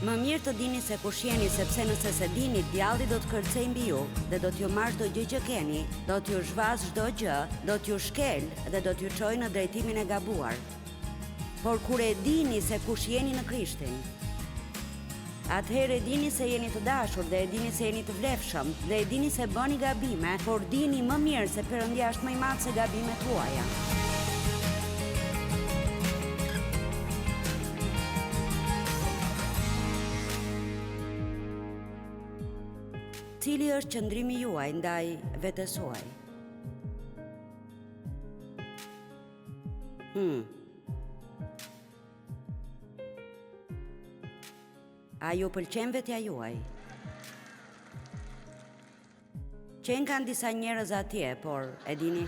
Më mirë të dini se kush jeni, sepse nëse se dini, djalli do të kërcej mbi ju dhe do t'ju marrë çdo gjë që keni, do t'ju zhvaz çdo gjë, do t'ju shkel dhe do t'ju çojë në drejtimin e gabuar. Por kur e dini se kush jeni në Krishtin, atëherë e dini se jeni të dashur dhe e dini se jeni të vlefshëm dhe e dini se bëni gabime, por dini më mirë se Perëndia është më i madh se gabimet tuaja. Cili është qëndrimi juaj ndaj vetes suaj? A ju pëlqen vetja juaj? Qenë kanë disa njerëz atje, por e dini,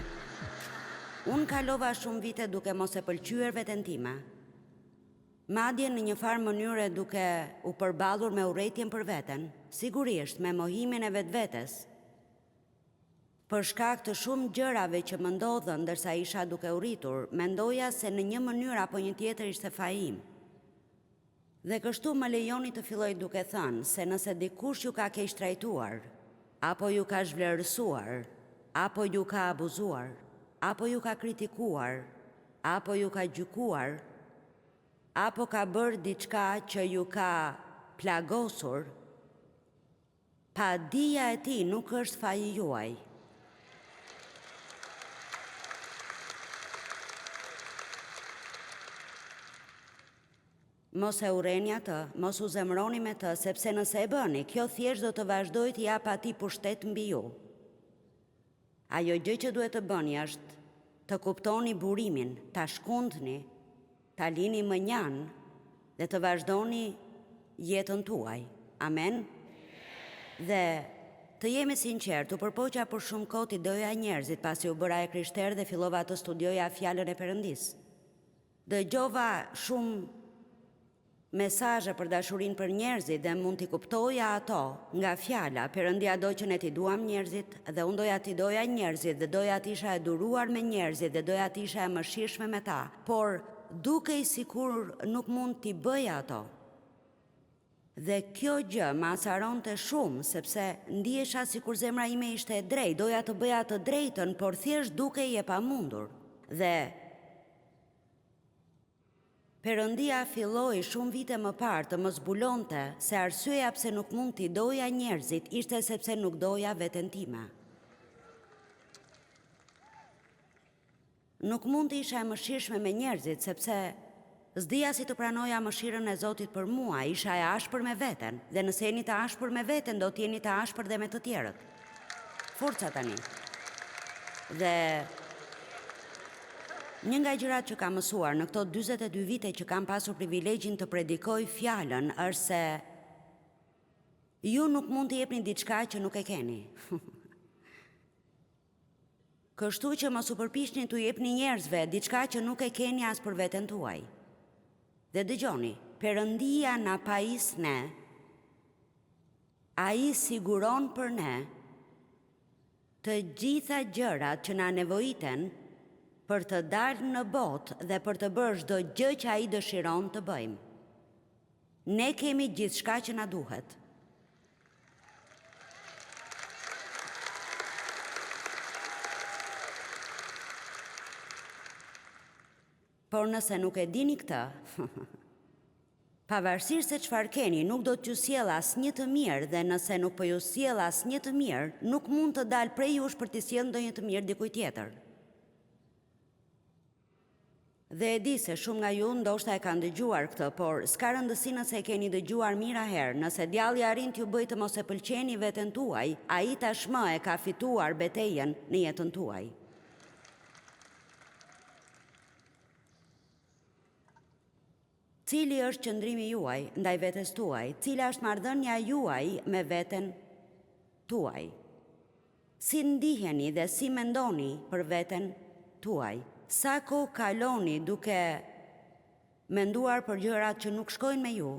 unë kalova shumë vite duke mos e pëlqyer veten time. Madje në një farë mënyre duke u përballur me urrëtitjen për veten, sigurisht me mohimin e vetvetes. Për shkak të shumë gjërave që më ndodhën ndërsa isha duke u rritur, mendoja se në një mënyrë apo një tjetër ishte faji im. Dhe kështu më lejoni të filloj duke thënë se nëse dikush ju ka keq trajtuar, apo ju ka zhvlerësuar, apo ju ka abuzuar, apo ju ka kritikuar, apo ju ka gjykuar, apo ka bërë diçka që ju ka plagosur, pa dija e tij nuk është faji juaj. Mos e urreni atë, mos u zemroni me të, sepse nëse e bëni, kjo thjesht do të vazhdojë të jap atij pushtet mbi ju. Ajo gjë që duhet të bëni është të kuptoni burimin, ta shkundni, ta lini mënjan dhe të vazhdoni jetën tuaj. Amen? Dhe të jemi sinqert, u përpoqja për shumë kohë t'i doja njerëzit pasi u bëra e krishterë dhe fillova të studioja fjalën e Perëndisë. Dëgjova shumë mesazhe për dashurinë për njerëzit dhe mund t'i kuptoja ato nga fjala. Perëndia do që ne t'i duam njerëzit dhe unë doja t'i doja njerëzit dhe doja t'isha e duruar me njerëzit dhe doja t'isha e mëshirshme me ta, por dukej sikur nuk mund t'i bëja ato. Dhe kjo gjë më asaronte shumë, sepse ndihesha sikur zemra ime ishte e drejtë, doja të bëja të drejtën, por thjesht dukej e pamundur. Dhe Perëndia filloi shumë vite më parë të më zbulonte se arsyeja pse nuk mund t'i doja njerëzit ishte sepse nuk doja veten time. Nuk mund të isha e mëshirshme me njerëzit sepse s'dija si të pranoja mëshirën e Zotit për mua, isha e ashpër me veten, dhe nëse jeni të ashpër me veten, do t'jeni të ashpër dhe me të tjerët. Forca tani. Dhe një nga gjërat që kam mësuar në këto 42 vite që kam pasur privilegjin të predikoj fjalën është se ju nuk mund të jepni diçka që nuk e keni. Kështu që mos u përpiqni t'u jepni njerëzve diçka që nuk e keni as për veten tuaj. Dhe dëgjoni, Perëndia na pajis ne, ai siguron për ne të gjitha gjërat që na nevojiten për të dalë në botë dhe për të bërë çdo gjë që ai dëshiron të bëjmë. Ne kemi gjithçka që na duhet. Por nëse nuk e dini këtë, pavarësisht se çfarë keni, nuk do t'ju sjell asnjë të mirë dhe nëse nuk po ju sjell asnjë të mirë, nuk mund të dalë prej jush për t'i sjellë ndonjë të mirë dikujt tjetër. Dhe e di se shumë nga ju ndoshta e kanë dëgjuar këtë, por s'ka rëndësi nëse e keni dëgjuar mira herë, nëse djalli arrin t'ju bëjë të mos e pëlqeni veten tuaj, ai tashmë e ka fituar betejën në jetën tuaj. Cili është qëndrimi juaj ndaj vetes tuaj? Cila është marrëdhënia juaj me veten tuaj? Si ndiheni dhe si mendoni për veten tuaj? Sa kohë kaloni duke menduar për gjërat që nuk shkojnë me ju,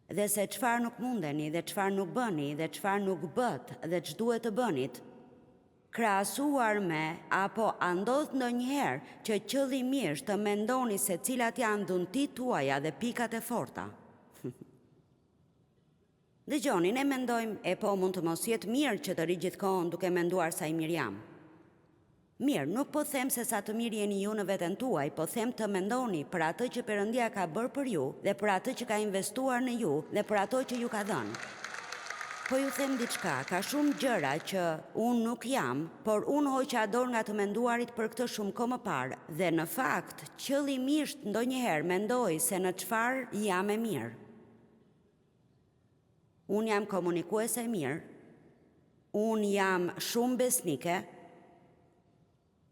dhe se çfarë nuk mundeni, dhe çfarë nuk bëni, dhe çfarë nuk bët, dhe ç'duhet të bënit, krahasuar me apo a ndodh ndonjëherë që qëllimisht të mendoni se cilat janë dhuntit tuaja dhe pikat e forta? Dëgjoni, ne mendojmë, po mund të mos jetë mirë që të ri gjithkohon duke menduar sa I mirë jam. Mirë, nuk po them se sa të mirë jeni ju në veten tuaj, po them të mendoni për atë që Perëndia ka bërë për ju dhe për atë që ka investuar në ju dhe për ato që ju ka dhënë. Po ju them diçka, ka shumë gjëra që unë nuk jam, por unë hoqa dorë nga të menduarit për këtë shumë kohë më parë dhe në fakt, qëllimisht ndonjëherë mendoj se në çfarë jam e mirë. Unë jam komunikuese e mirë, unë jam shumë besnike,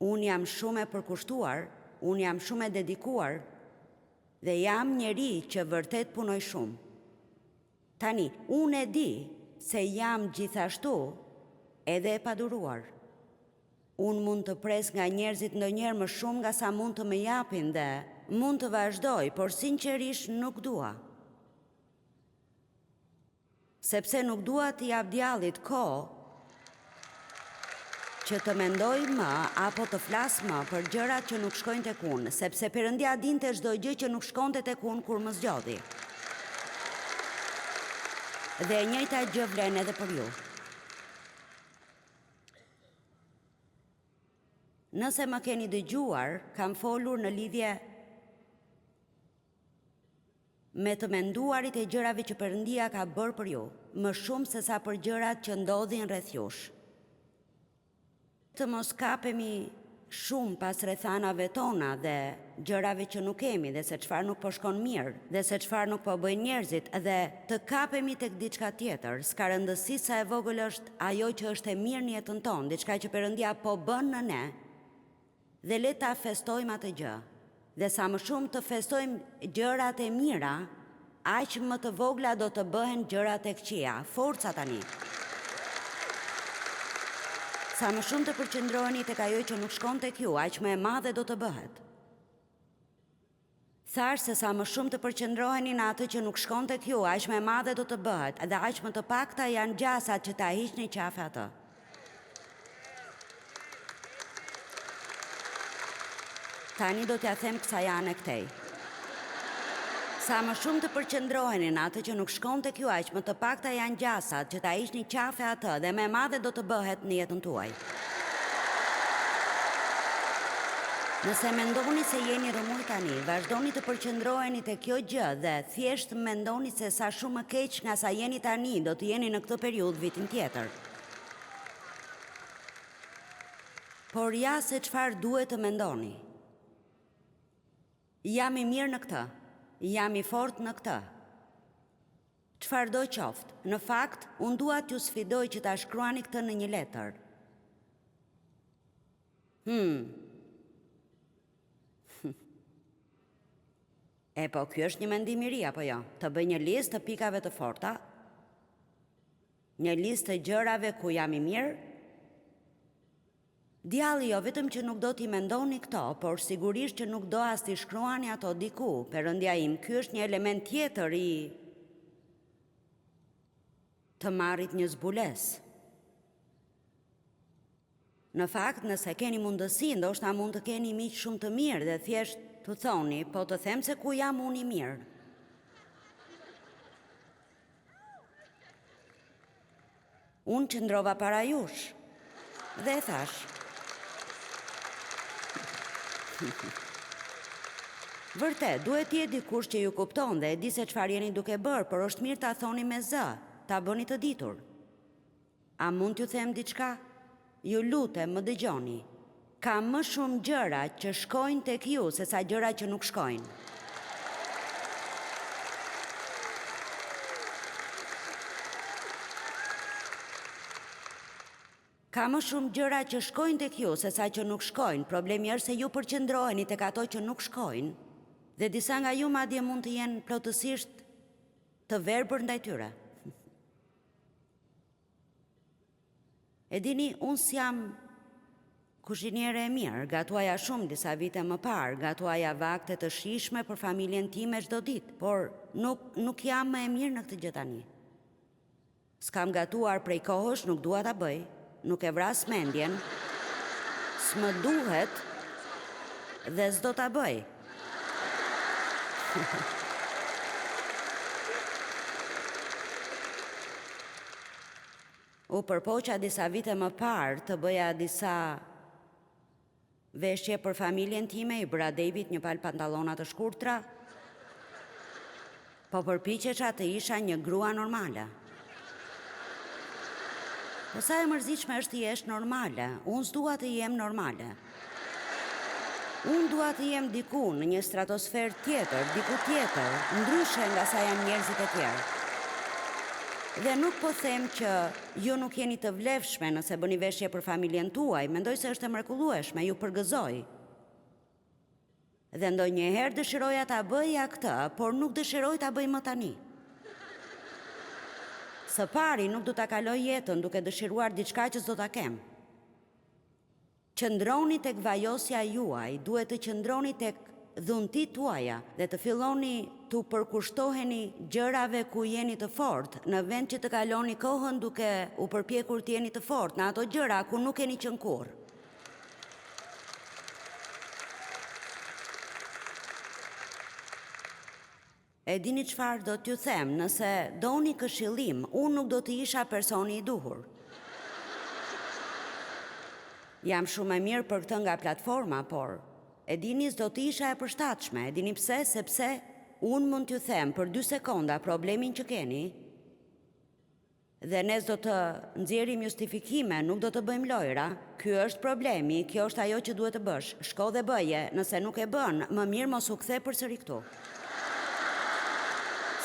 unë jam shumë e përkushtuar, unë jam shumë e dedikuar dhe jam njeri që vërtet punoj shumë. Tani, unë e di se jam gjithashtu edhe e paduruar. Unë mund të pres nga njerëzit ndonjëherë më shumë nga sa mund të më japin dhe mund të vazhdoj, por sinqerisht nuk dua. Sepse nuk dua të jap djallit kohë që të mendoj më apo të flas më për gjërat që nuk shkojnë tek unë, sepse Perëndia dinte çdo gjë që nuk shkonte tek unë kur më zgjodhi. Dhe e njëjta gjë vlen edhe për ju. Nëse më keni dëgjuar, kam folur në lidhje me të menduarit e gjërave që Perëndia ka bërë për ju, më shumë se sa për gjërat që ndodhin rreth jush. Të mos kapemi shumë pas rrethanave tona dhe gjërave që nuk kemi dhe se çfarë nuk po shkon mirë dhe se çfarë nuk po bëjnë njerëzit dhe të kapemi tek diçka tjetër, s'ka rëndësi sa e vogël është ajo që është e mirë në jetën tonë, diçka që Perëndia po bën në ne dhe le ta festojmë atë gjë. Dhe sa më shumë të festojmë gjërat e mira, aq më të vogla do të bëhen gjërat e këqija. Forca tani. Sa më shumë të përqendroheni tek ajo që nuk shkon tek ju, aq më e madhe do të bëhet. Thash se sa më shumë të përqendroheni në atë që nuk shkon tek ju, aq më e madhe do të bëhet, dhe aq më të pakta janë gjasat që ta hiqni qafe atë. Tani do t'ja them kësa janë e këtej. Sa më shumë të përqendroheni në atë që nuk shkon tek ju, aq më të pakta janë gjasat që ta hiqni qafe atë dhe më e madhe do të bëhet në jetën tuaj. Nëse mendoni se jeni rëmuj tani, vazhdoni të përqendroheni te kjo gjë dhe thjesht mendoni se sa shumë më keq nga sa jeni tani do të jeni në këtë periudhë vitin tjetër. Por ja se çfarë duhet të mendoni. Jam I mirë në këtë. Jam I fort në këtë. Çfarë do qoftë, në fakt, unë dua t'ju sfidoj që ta shkruani këtë në një letër. Po, ky është një mendim I ri, apo jo? Të bëj një listë të pikave të forta, një listë të gjërave ku jam I mirë. Djalli jo vetëm që nuk do t'i mendoni këto, por sigurisht që nuk do as t'i shkruani ato diku. Perëndia im, ky është një element tjetër I të marrit një zbulesë. Në fakt, nëse keni mundësi, ndoshta mund të keni miq shumë të mirë dhe thjesht të thoni, po të them se ku jam unë I mirë. Unë qëndrova para jush dhe thash, vërtet, duhet t'jetë dikush që ju kupton dhe e di se çfarë jeni duke bërë, por është mirë ta thoni me zë, ta bëni të ditur. A mund t'ju them diçka? Ju lutem, më dëgjoni. Ka më shumë gjëra që shkojnë tek ju se sa gjëra që nuk shkojnë. Ka më shumë gjëra që shkojnë tek ju se sa që nuk shkojnë. Problemi është se ju përqendroheni tek ato që nuk shkojnë dhe disa nga ju madje mund të jenë plotësisht të verbër ndaj tyre. E dini, unë s'jam kuzhiniere e mirë, gatuaja shumë disa vite më parë, gatuaja vakte të shijshme për familjen time çdo ditë, por nuk jam më e mirë në këtë gjë tani. S'kam gatuar prej kohësh, nuk dua ta bëj. Nuk e vras mendjen, s'më duhet dhe s'do ta bëj. U përpoqa disa vite më parë të bëja disa veshje për familjen time, i bëra David një palë pantallona të shkurtra, po përpiqesha të isha një grua normale. Po sa e mërzitshme është të jesh normale, unë s'dua të jem normale. Unë dua të jem diku në një stratosferë tjetër, diku tjetër, ndryshe nga sa janë njerëzit e tjerë. Dhe nuk po them që ju nuk jeni të vlefshme nëse bëni veshje për familjen tuaj, mendoj se është e mrekullueshme, ju përgëzoj. Dhe ndonjëherë dëshiroja ta bëja këtë, por nuk dëshiroj ta bëj më tani. Së pari nuk do ta kaloj jetën duke dëshiruar diçka që s'do ta kem. Qëndroni tek vajosja juaj, duhet të qëndroni tek dhuntit tuaja dhe të filloni të përkushtoheni gjërave ku jeni të fortë, në vend që të kaloni kohën duke u përpjekur të jeni të fortë në ato gjëra ku nuk keni qenë kurrë. E dini çfarë do t'ju them, nëse doni këshillim, unë nuk do të isha personi i duhur. Jam shumë e mirë për këtë nga platforma, por e dini s'do të isha e përshtatshme. E dini pse? Sepse unë mund t'ju them për 2 sekonda problemin që keni dhe ne s'do të nxjerrim justifikime, nuk do të bëjmë lojra. Ky është problemi, kjo është ajo që duhet të bësh. Shko dhe bëje, nëse nuk e bën, më mirë mos u kthe përsëri këtu.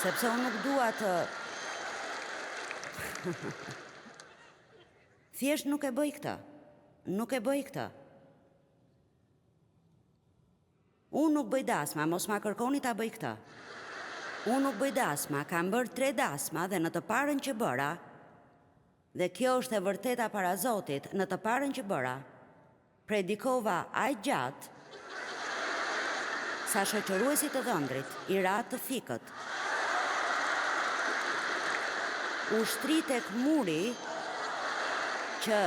Sepse unë nuk dua të thjesht nuk e bëj këtë. Nuk e bëj këtë. Unë nuk bëj dasma, mos ma kërkoni ta bëj këtë. Unë nuk bëj dasma, kam bërë 3 dasma dhe në të parën që bëra, dhe kjo është e vërteta para Zotit, në të parën që bëra, predikova aq gjatë sa shoqëruesi të dhëndrit, i ratë të fikët. Ushtri tek muri që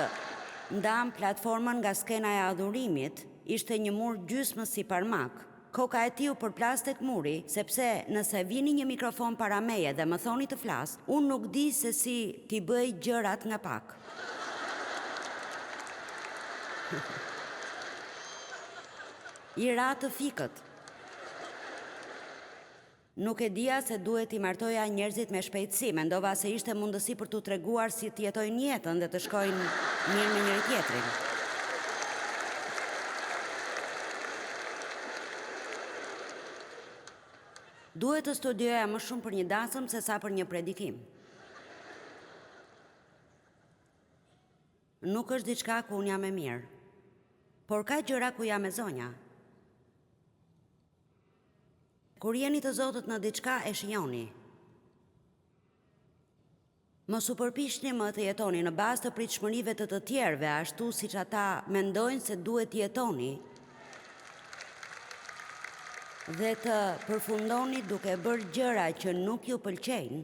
ndam platformën nga skena e adhurimit, ishte një mur gjysmës si parmak. Koka e tij u përplas tek muri, sepse nëse vini një mikrofon para meje dhe më thoni të flas, unë nuk di se si t'i bëj gjërat nga pak. I ra të fikët. Nuk e dija se duhet i martoja njerëzit me shpejtësi, mendova se ishte mundësi për t'u treguar si të jetojnë jetën dhe të shkojnë mirë me njëri tjetrin. Duhet të studioja më shumë për një dasëm se sa për një predikim. Nuk është diçka ku unë jam e mirë, por ka gjëra ku jam e zonja. Kur jeni të Zotët në diçka e shijoni. Mos u përpiqni më të jetoni në bazë të pritshmërive të tjerëve, ashtu siç ata mendojnë se duhet të jetoni, dhe të përfundoni duke bërë gjëra që nuk ju pëlqejnë,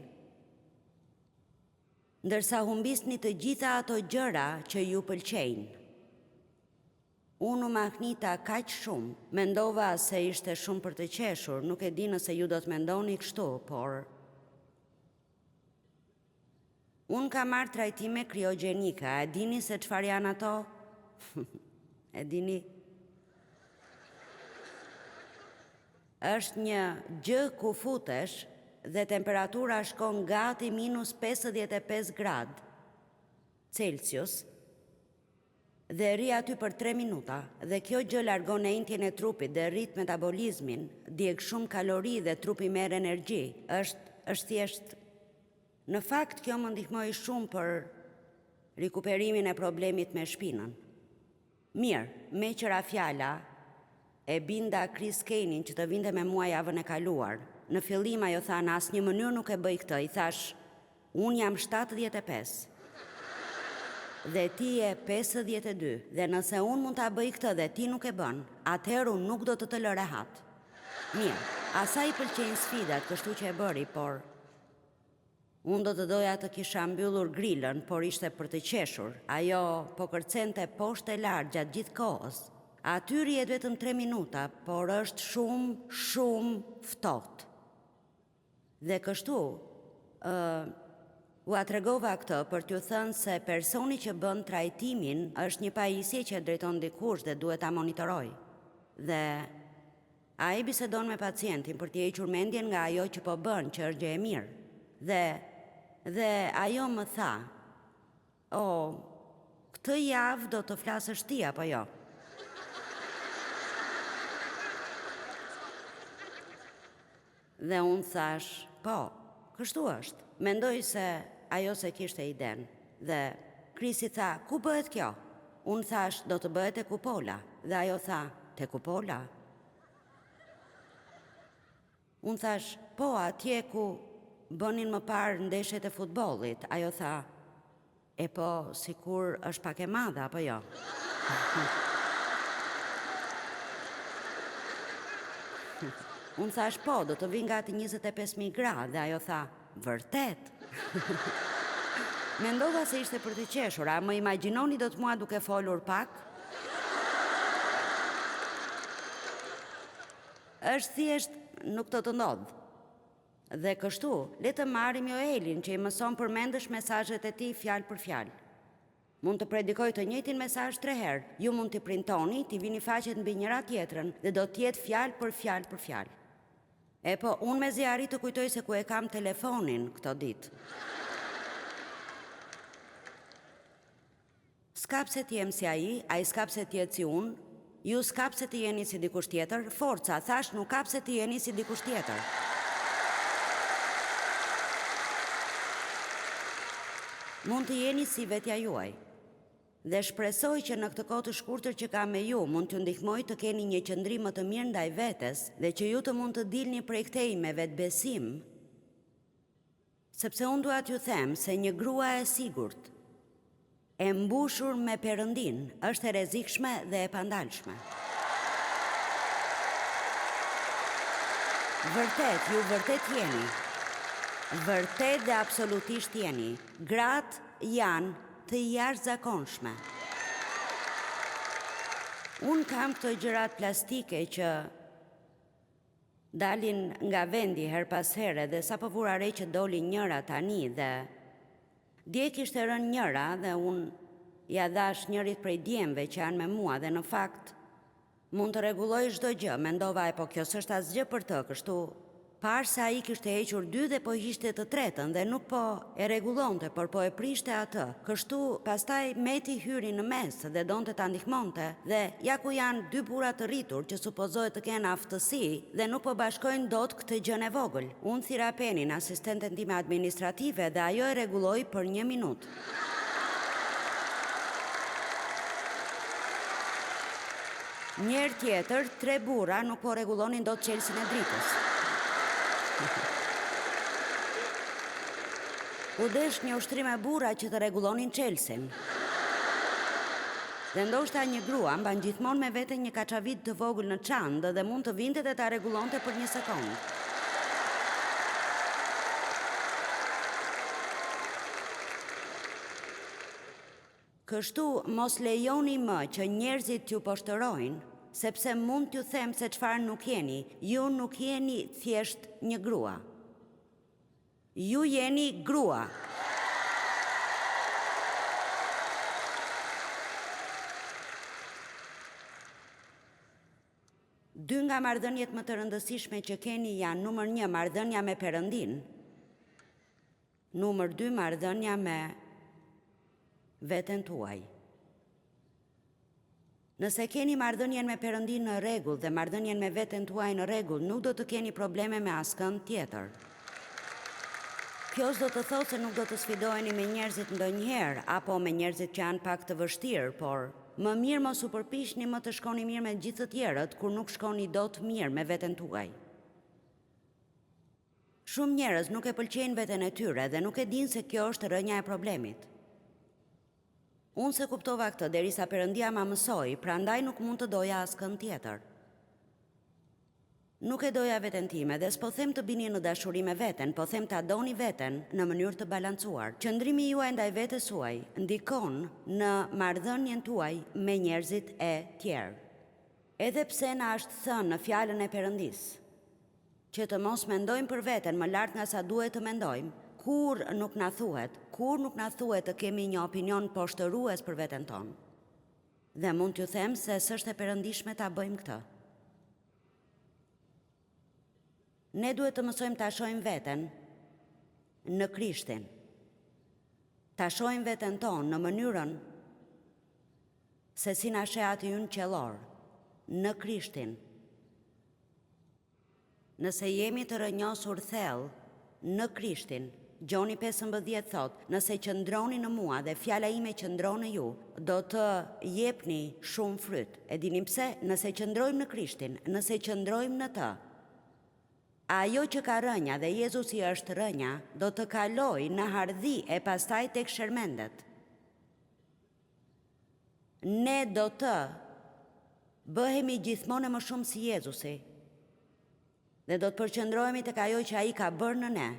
ndërsa humbisni të gjitha ato gjëra që ju pëlqejnë. Unë u mahnita kaq shumë, mendova se ishte shumë për të qeshur, nuk e di nëse ju do të mendoni kështu, por unë kam marrë trajtime kriogjenika, e dini se çfarë janë ato? E dini? Është një gjë ku futesh dhe temperatura shkon gati -55 gradë Celsius dhe ri aty për 3 minuta, dhe kjo gjë largon entjen e trupit dhe rrit metabolizmin, djeg shumë kalori dhe trupi merr energji. Është thjesht. Në fakt kjo më ndihmoi shumë për rikuperimin e problemit me shpinën. Mirë, me qëra fjala, e binda Chris Kanein që të vinte me mua javën e kaluar. Në fillim ajo tha në asnjë mënyrë nuk e bëj këtë, i thash, unë jam 75. Dhe ti e 52, dhe nëse unë mund ta bëj këtë dhe ti nuk e bën, atëherë unë nuk do të lë rehat. Mirë, asaj i pëlqejnë sfidat, kështu që e bëri, por unë do të doja të kisha mbyllur grilën, por ishte për të qeshur. Ajo po kërcente poshtë e lart gjatë gjithë kohës. Aty rrihet vetëm 3 minuta, por është shumë ftohtë. Dhe kështu, Ua tregova këtë për t'ju thënë se personi që bën trajtimin është një pajisje që drejton dikush dhe duhet ta monitoroj. Dhe ai bisedon me pacientin për t'i hequr mendjen nga ajo që po bën, që është gjë e mirë. Dhe ajo më tha: "O, këtë javë do të flasësh ti apo jo?" Dhe unë thash: "Po, kështu është." Mendoj se ajo se kishte iden. Dhe Krisi tha: "Ku bëhet kjo?" Unë thash: "Do të bëhet te Kupola." Dhe ajo tha: "Te Kupola?" Unë thash: "Po, atje ku bënin më parë ndeshjet e futbollit." Ajo tha: "E po, sikur është pak e madhe apo jo?" Unë thash: "Po, do të vi gati 25.000 gra." Dhe ajo tha: "Vërtet?" Mendova se ishte për të qeshur, a më imagjinoni do të mua duke folur pak? Është thjesht nuk do të ndodh. Dhe kështu, le të marrim Joelin që i mëson përmendësh mesazhet e tij fjalë për fjalë. Mund të predikoj të njëjtin mesazh 3 herë. Ju mund t'i printoni, t'i vini faqet mbi njëra tjetrën dhe do t'jetë fjalë për fjalë për fjalë. E po, unë mezi arrit të kujtoj se ku e kam telefonin këto ditë. S'kap se t'jem si ai s'kap se t'jetë si unë, ju s'kap se t'i jeni si dikush tjetër, forca, thash nuk kap se t'i jeni si dikush tjetër. Mund të jeni si vetja juaj. Dhe shpresoj që në këtë kohë të shkurtër që kam me ju, mund t'ju ndihmoj të keni një qëndrim më të mirë ndaj vetes dhe që ju të mund të dilni prej këtej me vetbesim, sepse unë dua t'ju them se një grua e sigurt, e mbushur me Perëndin, është e rrezikshme dhe e pandalshme. Vërtet, ju vërtet jeni. Vërtet dhe absolutisht jeni. Gratë janë të jashtëzakonshme. Unë kam këto gjërat plastike që dalin nga vendi her pas here dhe sa po vura re që doli njëra tani dhe dje kishte rënë njëra dhe unë ja dhash njërit prej djemve që janë me mua dhe në fakt mund të rregulloj çdo gjë. Mendova e po kjo s'është asgjë për të, kështu parë se ai kishte hequr 2 dhe po hiqte të tretën dhe nuk po e rregullonte, por po e prishte atë. Kështu pastaj Meti hyri në mes dhe donte ta ndihmonte dhe ja ku janë 2 burra të rritur që supozohet të kenë aftësi dhe nuk po bashkojnë dot këtë gjën e vogël. Unë thira Penin, asistenten time administrative, dhe ajo e rregulloi për 1 minutë. Njëherë tjetër, 3 burra nuk po rregullonin dot çelsin e dritës. U desh një ushtrim e burra që të rregullonin çelsin. Dhe ndoshta një grua mban gjithmonë me vete një kaçavit të vogël në çantë dhe mund të vinte dhe ta rregullonte për 1 sekondë. Kështu mos lejoni më që njerëzit t'ju poshtërojnë, sepse mund t'ju them se çfarë nuk jeni. Ju nuk jeni thjesht një grua. Ju jeni grua. Dy nga marrëdhëniet më të rëndësishme që keni janë numër 1 marrëdhënia me Perëndin, numër 2 marrëdhënia me veten tuaj. Nëse keni marrëdhënien me Perëndin në rregull dhe marrëdhënien me veten tuaj në rregull, nuk do të keni probleme me askënd tjetër. Kjo s'do të thotë se nuk do të sfidoheni me njerëzit ndonjëherë apo me njerëzit që janë pak të vështirë, por më mirë mos u përpiqni më të shkoni mirë me gjithë të tjerët kur nuk shkoni dot mirë me veten tuaj. Shumë njerëz nuk e pëlqejnë veten e tyre dhe nuk e dinë se kjo është rrënja e problemit. Unë se kuptova këtë derisa Perëndia ma mësoi, prandaj nuk mund të doja askënd tjetër. Nuk e doja veten time dhe s'po them të bini në dashuri me veten, po them ta doni veten në mënyrë të balancuar. Qëndrimi juaj ndaj vetes suaj ndikon në marrëdhënien tuaj me njerëzit e tjerë. Edhe pse na është thënë në fjalën e Perëndisë që të mos mendojmë për veten më lart nga sa duhet të mendojmë, kur nuk na thuhet të kemi një opinion poshtërues për veten tonë. Dhe mund t'ju them se s'është e perëndishme ta bëjmë këtë. Ne duhet të mësojmë ta shohim veten në Krishtin. Ta shohim veten tonë në mënyrën se si na sheh aty ynë qellor, në Krishtin. Nëse jemi të rënjosur thellë në Krishtin, Gjoni 15 thot, nëse qëndroni në mua dhe fjala ime qëndron në ju, do të jepni shumë fryt. E dini pse? Nëse qëndrojmë në Krishtin, nëse qëndrojmë në të, ajo që ka rënja dhe Jezusi është rënja, do të kaloj në hardhi e pastaj tek shërmendet. Ne do të bëhemi gjithmonë më shumë si Jezusi dhe do të përqëndrohemi tek ajo që ai ka bërë në ne,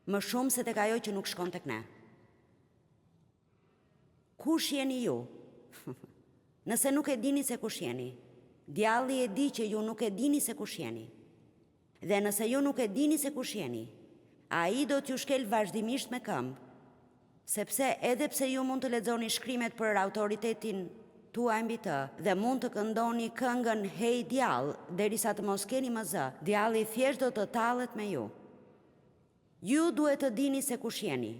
më shumë se tek ajo që nuk shkon tek ne. Kush jeni ju? Nëse nuk e dini se kush jeni, djalli e di që ju nuk e dini se kush jeni. Dhe nëse ju nuk e dini se kush jeni, ai do t'ju shkel vazhdimisht me këmbë, sepse edhe pse ju mund të lexoni shkrimet për autoritetin tuaj mbi të dhe mund të këndoni këngën Hej djall, derisa të mos keni më zë, djalli thjesht do të tallet me ju. Ju duhet të dini se kush jeni.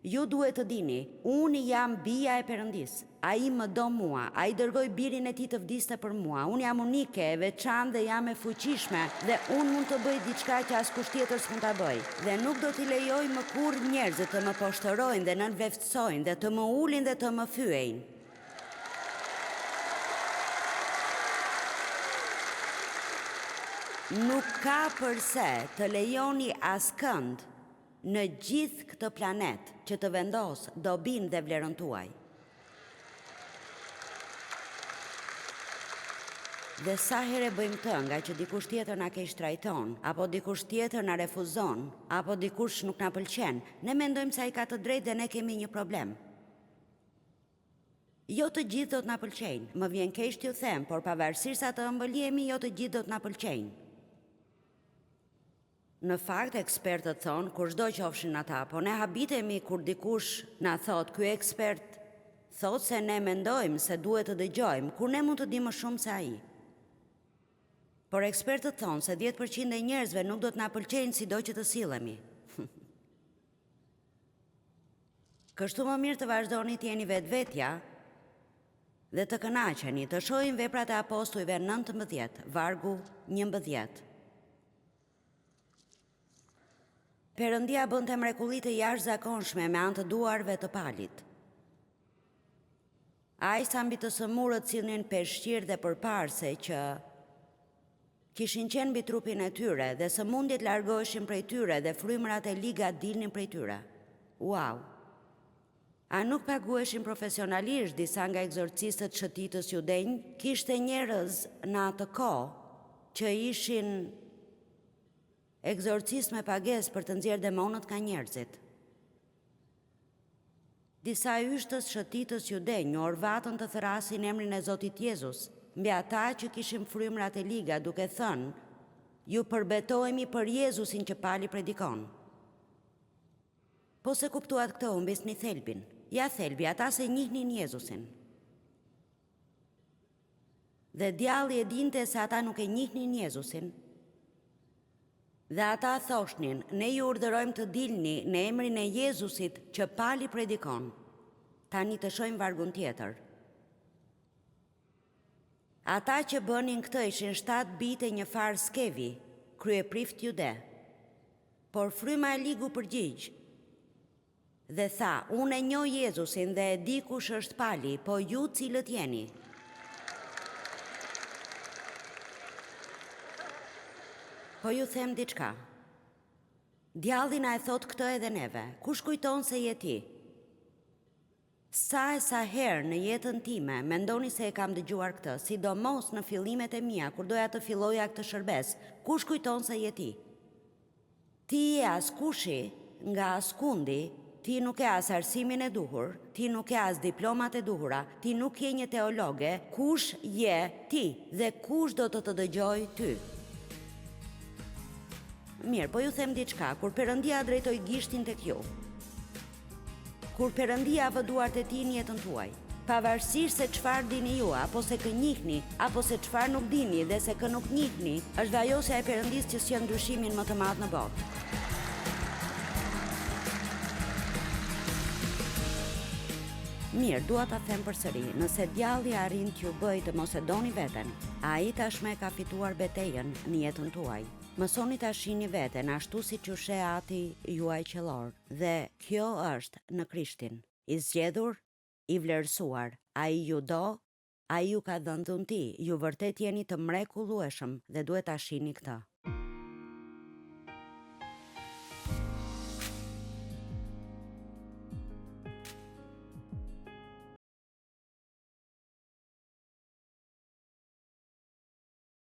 Ju duhet të dini, unë jam bija e Perëndis. Ai më do mua, ai dërgoi birin e tij të vdiste për mua. Unë jam unike, e veçantë dhe jam e fuqishme dhe unë mund të bëj diçka që askush tjetër s'mund ta bëj. Dhe nuk do t'i lejoj më kurrë njerëzit të më poshtërojnë dhe nënveftsojnë dhe të më ulin dhe të më fyejnë. Nuk ka përse të lejoni askënd në gjithë këtë planet që të vendos dobin dhe vlerën tuaj. Dhe sa herë bëjmë të nga që dikush tjetër na keq trajton, apo dikush tjetër na refuzon, apo dikush nuk na pëlqen, ne mendojmë se ai ka të drejtë dhe ne kemi një problem. Jo të gjithë do të na pëlqejnë, më vjen keq t'ju them, por pavarësisht sa të ëmbëlihemi, jo të gjithë do të na pëlqejnë. Në fakt, ekspertët thonë, kushdo qofshin ata, po ne habitemi kur dikush na thot, ky ekspert thot se ne mendojmë se duhet të dëgjojmë, kur ne mund të dimë më shumë se ai. Por ekspertët thonë se 10% e njerëzve nuk do të na pëlqejnë sido që të sillemi. Kështu më mirë të vazhdoni të jeni vetvetja dhe të kënaqeni, të shohim veprat e apostujve 19, vargu 11. Perëndia bënte mrekulli të jashtëzakonshme me anë të duarve të palit. Ai sa mbi të sëmurët sillnin peshqir dhe përparse që kishin qenë mbi trupin e tyre dhe sëmundjet largoheshin prej tyre dhe frymërat e liga dilnin prej tyre. Wow! A nuk paguheshin profesionalisht disa nga egzorcistët shëtitës judenj? Kishte njerëz në atë kohë që ishin egzorcist me pagesë për të nxjerrë demonët nga njerëzit. Disa yshtës shëtitës judenj u orvatën të thrasin emrin e Zotit Jezus mbi ata që kishin frymërat e liga, duke thënë, ju përbetohemi për Jezusin që pali predikon. Po se kuptuat këtë, u mbisni thelbin. Ja thelbi, ata se njihnin Jezusin. Dhe djalli e dinte se ata nuk e njihnin Jezusin. Dhe ata thoshnin, ne ju urdhërojmë të dilni në emrin e Jezusit që pali predikon. Tani të shohim vargun tjetër. Ata që bënin këtë ishin 7 bijtë e një far Skevi, kryeprift jude. Por fryma e ligu përgjigj dhe tha, unë e njoh Jezusin dhe e di kush është pali, po ju cilët jeni? Po ju them diçka. Djalli na e thot këtë edhe neve. Kush kujton se je ti? Sa herë në jetën time mendoni se e kam dëgjuar këtë, sidomos në fillimet e mia kur doja të filloja këtë shërbes. Kush kujton se je ti? Ti je askushi nga askundi, ti nuk e as arsimin e duhur, ti nuk e as diplomat e duhura, ti nuk je një teologe. Kush je ti dhe kush do të dëgjoj ty? Mirë, po ju them diçka, kur Perëndia drejtoi gishtin tek ju, kur Perëndia vë duart e tij në jetën tuaj, pavarësisht se çfarë dini ju, apo se kë njihni, apo se çfarë nuk dini dhe se kë nuk njihni, është vajosja e Perëndisë që sjell ndryshimin më të madh në botë. Mirë, dua ta them përsëri, nëse djalli arrin t'ju bëjë të mos e doni veten, ai tashmë ka fituar betejën në jetën tuaj. Mësoni ta shihni veten ashtu siç ju sheh Ati juaj qellor, dhe kjo është në Krishtin. I zgjedhur, i vlerësuar, ai ju do, ai ju ka dhënë dhunti, ju vërtet jeni të mrekullueshëm dhe duhet ta shihni këtë.